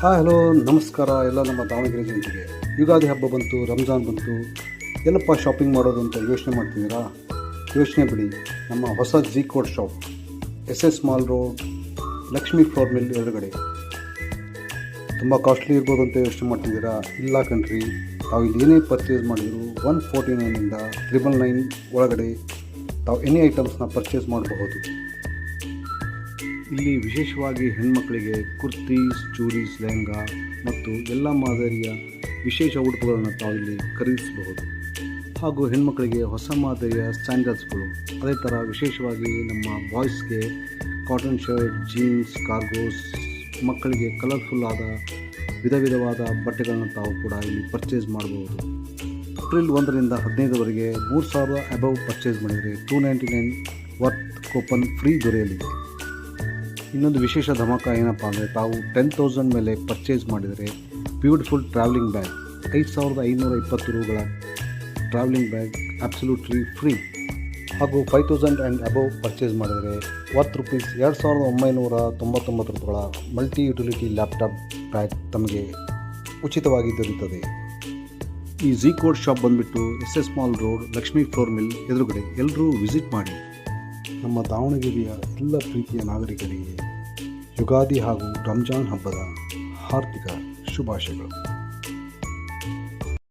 Hi hello ನಮಸ್ಕಾರ ಎಲ್ಲ ನಮ್ಮ ದಾವಣಗೆರೆ ಜನತೆಗೆ. ಯುಗಾದಿ ಹಬ್ಬ ಬಂತು, ರಂಜಾನ್ ಬಂತು, ಎಲ್ಲಪ್ಪ ಶಾಪಿಂಗ್ ಮಾಡೋದು ಅಂತ ಯೋಚನೆ ಮಾಡ್ತಿದ್ದೀರಾ? ಯೋಚನೆ ಬಿಡಿ, ನಮ್ಮ ಹೊಸ G code shop SS mall road, Lakshmi floor mill ಎದುರುಗಡೆ. ತುಂಬ ಕಾಸ್ಟ್ಲಿ ಇರ್ಬೋದು ಅಂತ ಯೋಚನೆ ಮಾಡ್ತಿದ್ದೀರಾ? ಇಲ್ಲ ಕಣ್ರಿ, ತಾವು ಇಲ್ಲಿ ಏನೇ ಪರ್ಚೇಸ್ ಮಾಡಿದ್ರು 149ಇಂದ 999 ಒಳಗಡೆ ತಾವು ಎನಿ ಐಟಮ್ಸ್ನ ಪರ್ಚೇಸ್ ಮಾಡಬಹುದು. ಇಲ್ಲಿ ವಿಶೇಷವಾಗಿ ಹೆಣ್ಮಕ್ಕಳಿಗೆ ಕುರ್ತೀಸ್, ಚೂಡೀಸ್, ಲೆಹಂಗಾ ಮತ್ತು ಎಲ್ಲ ಮಾದರಿಯ ವಿಶೇಷ ಉಡುಪುಗಳನ್ನು ತಾವು ಇಲ್ಲಿ ಖರೀದಿಸಬಹುದು. ಹಾಗೂ ಹೆಣ್ಮಕ್ಕಳಿಗೆ ಹೊಸ ಮಾದರಿಯ ಸ್ಟ್ಯಾಂಡರ್ಡ್ಸ್ಗಳು, ಅದೇ ಥರ ವಿಶೇಷವಾಗಿ ನಮ್ಮ ಬಾಯ್ಸ್ಗೆ ಕಾಟನ್ ಶರ್ಟ್, ಜೀನ್ಸ್, ಕಾರ್ಗೋಸ್, ಮಕ್ಕಳಿಗೆ ಕಲರ್ಫುಲ್ ಆದ ವಿಧ ವಿಧವಾದ ಬಟ್ಟೆಗಳನ್ನು ತಾವು ಕೂಡ ಇಲ್ಲಿ ಪರ್ಚೇಸ್ ಮಾಡಬಹುದು. ಏಪ್ರಿಲ್ 1ರಿಂದ 15ರವರೆಗೆ 3000 ಅಬವ್ ಪರ್ಚೇಸ್ ಮಾಡಿದರೆ $299 ವರ್ತ್ ಕೂಪನ್ ಫ್ರೀ ದೊರೆಯಲಿದೆ. ಇನ್ನೊಂದು ವಿಶೇಷ ಧಮಾಕ ಏನಪ್ಪ ಅಂದರೆ, ತಾವು 10,000 ಮೇಲೆ ಪರ್ಚೇಸ್ ಮಾಡಿದರೆ ಬ್ಯೂಟಿಫುಲ್ ಟ್ರಾವೆಲಿಂಗ್ ಬ್ಯಾಗ್, 5,520 ರೂಗಳ ಟ್ರಾವೆಲಿಂಗ್ ಬ್ಯಾಗ್ ಅಬ್ಸಲ್ಯೂಟ್ಲಿ ಫ್ರೀ. ಹಾಗೂ 5,000 ಆ್ಯಂಡ್ ಅಬವ್ ಪರ್ಚೇಸ್ ಮಾಡಿದರೆ ₹2,999 ರೂಪಾಯಿಗಳ ಮಲ್ಟಿ ಯುಟಿಲಿಟಿ ಲ್ಯಾಪ್ಟಾಪ್ ಬ್ಯಾಗ್ ತಮಗೆ ಉಚಿತವಾಗಿ ದೊರೆಯುತ್ತದೆ. ಈ ಜಿ ಕೋಡ್ ಶಾಪ್ ಬಂದುಬಿಟ್ಟು SS mall road, Lakshmi floor mill ಎದುರುಗಡೆ. ಎಲ್ಲರೂ ವಿಸಿಟ್ ಮಾಡಿ. ನಮ್ಮ ದಾವಣಗೆರೆಯ ಎಲ್ಲ ಪ್ರೀತಿಯ ನಾಗರಿಕರಿಗೆ ಯುಗಾದಿ ಹಾಗೂ ರಂಜಾನ್ ಹಬ್ಬದ ಹಾರ್ದಿಕ ಶುಭಾಶಯಗಳು.